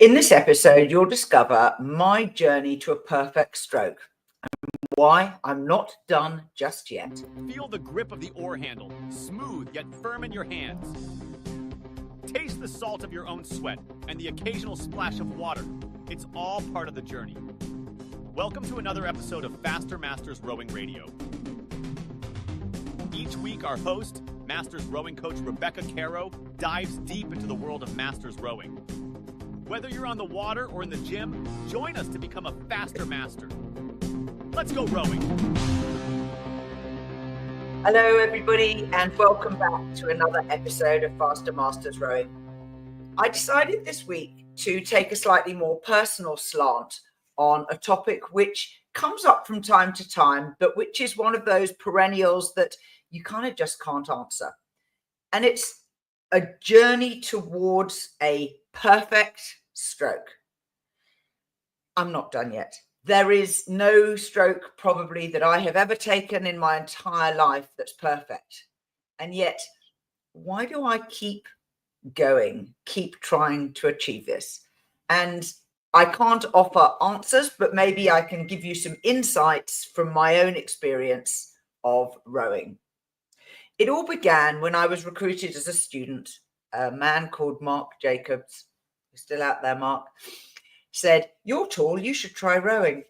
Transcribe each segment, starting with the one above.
In this episode, you'll discover my journey to a perfect stroke and why I'm not done just yet. Feel the grip of the oar handle, smooth yet firm in your hands. Taste the salt of your own sweat and the occasional splash of water. It's all part of the journey. Welcome to another episode of Faster Masters Rowing Radio. Each week, our host, Masters rowing coach Rebecca Caro, dives deep into the world of Masters rowing. Whether you're on the water or in the gym, join us to become a faster master. Let's go rowing. Hello, everybody, and welcome back to another episode of Faster Masters Rowing. I decided this week to take a slightly more personal slant on a topic which comes up from time to time, but which is one of those perennials that you kind of just can't answer. And it's a journey towards a perfect stroke. I'm not done yet. There is no stroke probably that I have ever taken in my entire life that's perfect. And yet, why do I keep going, keep trying to achieve this? And I can't offer answers, but maybe I can give you some insights from my own experience of rowing. It all began when I was recruited as a student. A man called Mark Jacobs, who's still out there, Mark, said, "You're tall, you should try rowing."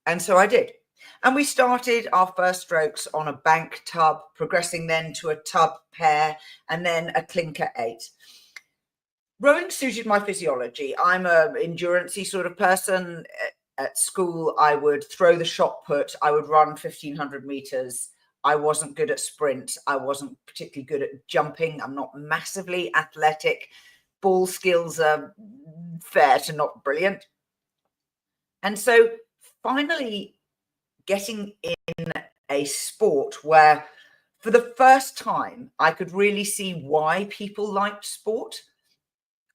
And so I did. And we started our first strokes on a bank tub, progressing then to a tub pair and then a clinker 8. Rowing suited my physiology. I'm an endurance-y sort of person. At school, I would throw the shot put. I would run 1,500 meters. I wasn't good at sprint. I wasn't particularly good at jumping. I'm not massively athletic. Ball skills are fair to not brilliant. And so finally getting in a sport where for the first time I could really see why people liked sport,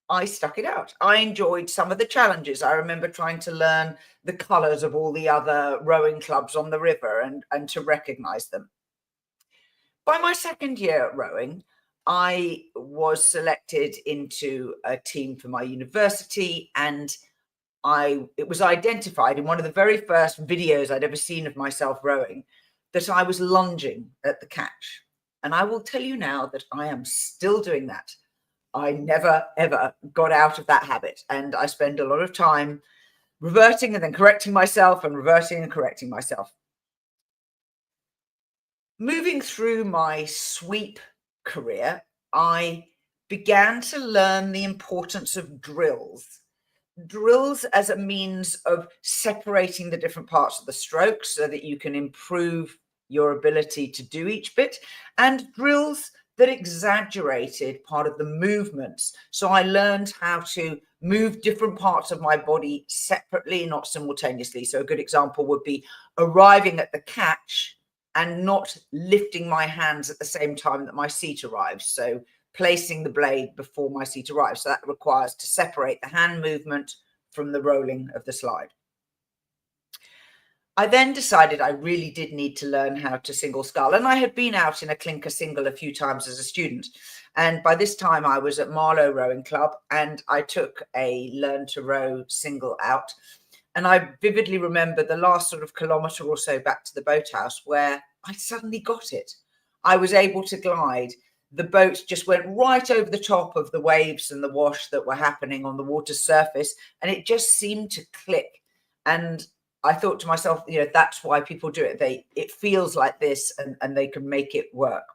I stuck it out. I enjoyed some of the challenges. I remember trying to learn the colours of all the other rowing clubs on the river and to recognise them. By my second year at rowing, I was selected into a team for my university, and it was identified in one of the very first videos I'd ever seen of myself rowing that I was lunging at the catch. And I will tell you now that I am still doing that. I never, ever got out of that habit. And I spend a lot of time reverting and then correcting myself and reverting and correcting myself. Moving through my sweep career, I began to learn the importance of drills. Drills as a means of separating the different parts of the stroke so that you can improve your ability to do each bit, and drills that exaggerated part of the movements. So I learned how to move different parts of my body separately, not simultaneously. So a good example would be arriving at the catch and not lifting my hands at the same time that my seat arrives. So placing the blade before my seat arrives. So that requires to separate the hand movement from the rolling of the slide. I then decided I really did need to learn how to single scull. And I had been out in a clinker single a few times as a student. And by this time I was at Marlow Rowing Club and I took a learn to row single out. And I vividly remember the last sort of kilometre or so back to the boathouse where I suddenly got it. I was able to glide. The boat just went right over the top of the waves and the wash that were happening on the water surface. And it just seemed to click. And I thought to myself, that's why people do it. It feels like this and they can make it work.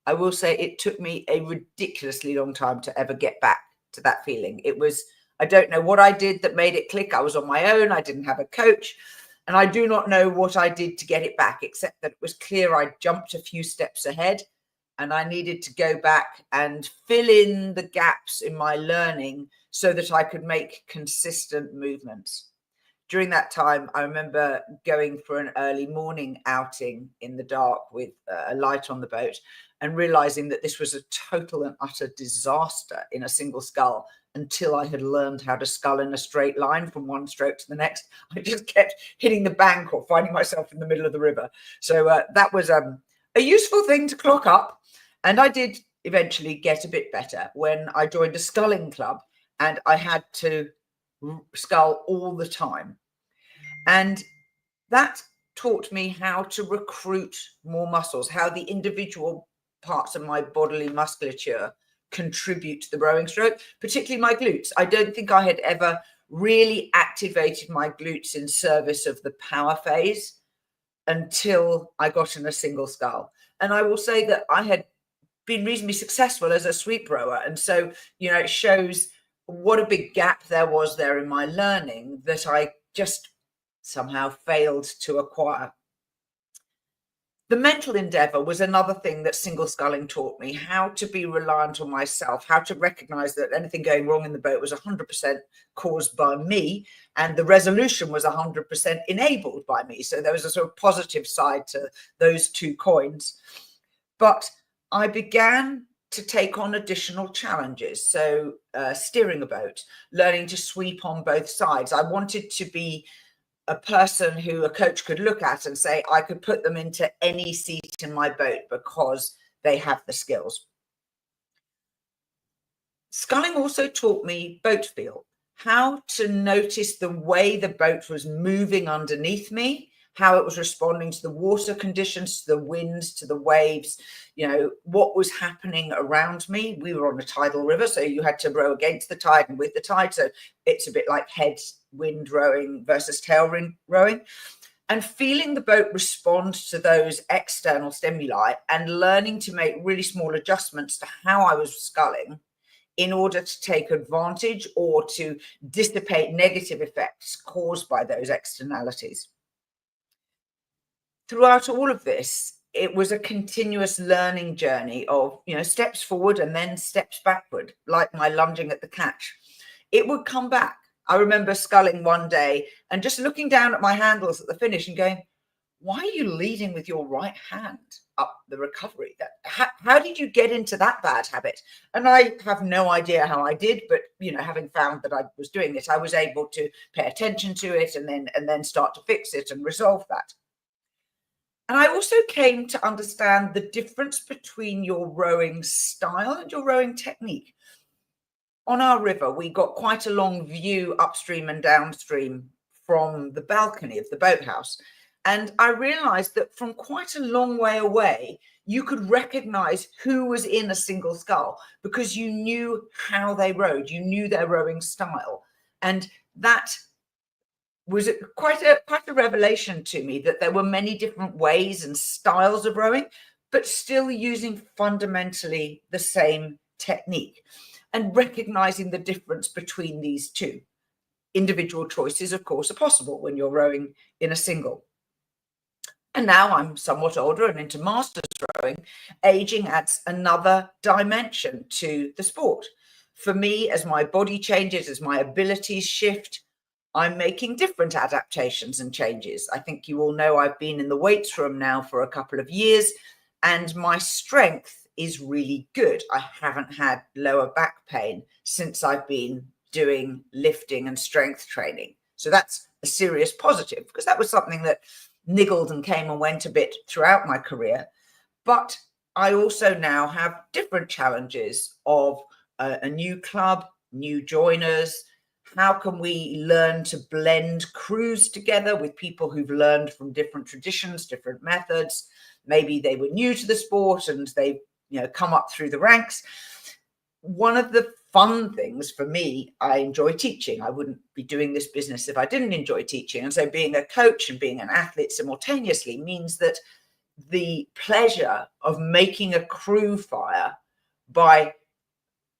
I will say it took me a ridiculously long time to ever get back to that feeling. I don't know what I did that made it click. I was on my own. I didn't have a coach. And I do not know what I did to get it back, except that it was clear I jumped a few steps ahead and I needed to go back and fill in the gaps in my learning so that I could make consistent movements. During that time, I remember going for an early morning outing in the dark with a light on the boat and realizing that this was a total and utter disaster in a single scull until I had learned how to scull in a straight line from one stroke to the next. I just kept hitting the bank or finding myself in the middle of the river. So that was a useful thing to clock up. And I did eventually get a bit better when I joined a sculling club and I had to scull all the time. And that taught me how to recruit more muscles, how the individual parts of my bodily musculature contribute to the rowing stroke, particularly my glutes. I don't think I had ever really activated my glutes in service of the power phase until I got in a single scull. And I will say that I had been reasonably successful as a sweep rower. And so, it shows what a big gap there was there in my learning that I just somehow failed to acquire. The mental endeavor was another thing that single sculling taught me, how to be reliant on myself, how to recognize that anything going wrong in the boat was 100% caused by me, and the resolution was 100% enabled by me. So there was a sort of positive side to those two coins. But I began to take on additional challenges. So steering a boat, learning to sweep on both sides. I wanted to be a person who a coach could look at and say, I could put them into any seat in my boat because they have the skills. Sculling also taught me boat feel, how to notice the way the boat was moving underneath me, how it was responding to the water conditions, to the winds, to the waves, what was happening around me. We were on a tidal river, so you had to row against the tide and with the tide. So it's a bit like headwind rowing versus tailwind rowing. And feeling the boat respond to those external stimuli and learning to make really small adjustments to how I was sculling in order to take advantage or to dissipate negative effects caused by those externalities. Throughout all of this, it was a continuous learning journey of, steps forward and then steps backward, like my lunging at the catch. It would come back. I remember sculling one day and just looking down at my handles at the finish and going, why are you leading with your right hand up the recovery? How did you get into that bad habit? And I have no idea how I did, but having found that I was doing it, I was able to pay attention to it and then start to fix it and resolve that. And I also came to understand the difference between your rowing style and your rowing technique. On our river, we got quite a long view upstream and downstream from the balcony of the boathouse. And I realized that from quite a long way away, you could recognize who was in a single scull because you knew how they rowed, you knew their rowing style. And that was quite a revelation to me, that there were many different ways and styles of rowing, but still using fundamentally the same technique, and recognizing the difference between these two. Individual choices, of course, are possible when you're rowing in a single. And now I'm somewhat older and into masters rowing. Aging adds another dimension to the sport. For me, as my body changes, as my abilities shift, I'm making different adaptations and changes. I think you all know I've been in the weights room now for a couple of years, and my strength is really good. I haven't had lower back pain since I've been doing lifting and strength training. So that's a serious positive, because that was something that niggled and came and went a bit throughout my career. But I also now have different challenges of a new club, new joiners. How can we learn to blend crews together with people who've learned from different traditions, different methods? Maybe they were new to the sport and they've come up through the ranks. One of the fun things for me, I enjoy teaching. I wouldn't be doing this business if I didn't enjoy teaching. And so being a coach and being an athlete simultaneously means that the pleasure of making a crew fire by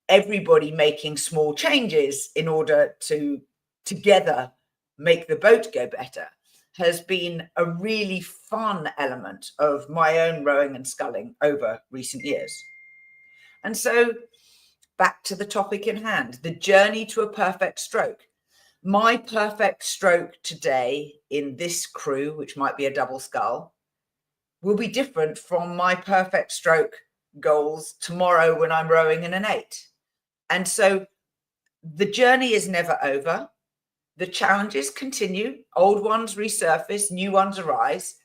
everybody making small changes in order to together make the boat go better has been a really fun element of my own rowing and sculling over recent years. And so back to the topic in hand, the journey to a perfect stroke. My perfect stroke today in this crew, which might be a double scull, will be different from my perfect stroke goals tomorrow when I'm rowing in an 8. And so the journey is never over. The challenges continue. Old ones resurface, new ones arise.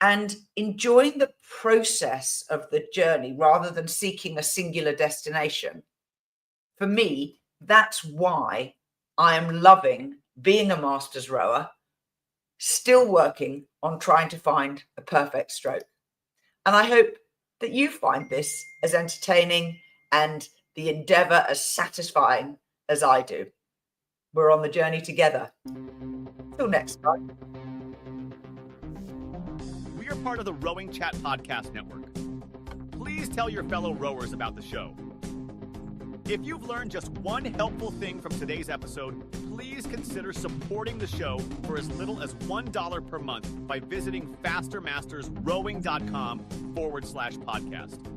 And enjoying the process of the journey rather than seeking a singular destination. For me, that's why I am loving being a masters rower, still working on trying to find a perfect stroke. And I hope that you find this as entertaining and the endeavour as satisfying as I do. We're on the journey together. Till next time. We are part of the Rowing Chat Podcast Network. Please tell your fellow rowers about the show. If you've learned just one helpful thing from today's episode, please consider supporting the show for as little as $1 per month by visiting fastermastersrowing.com/podcast.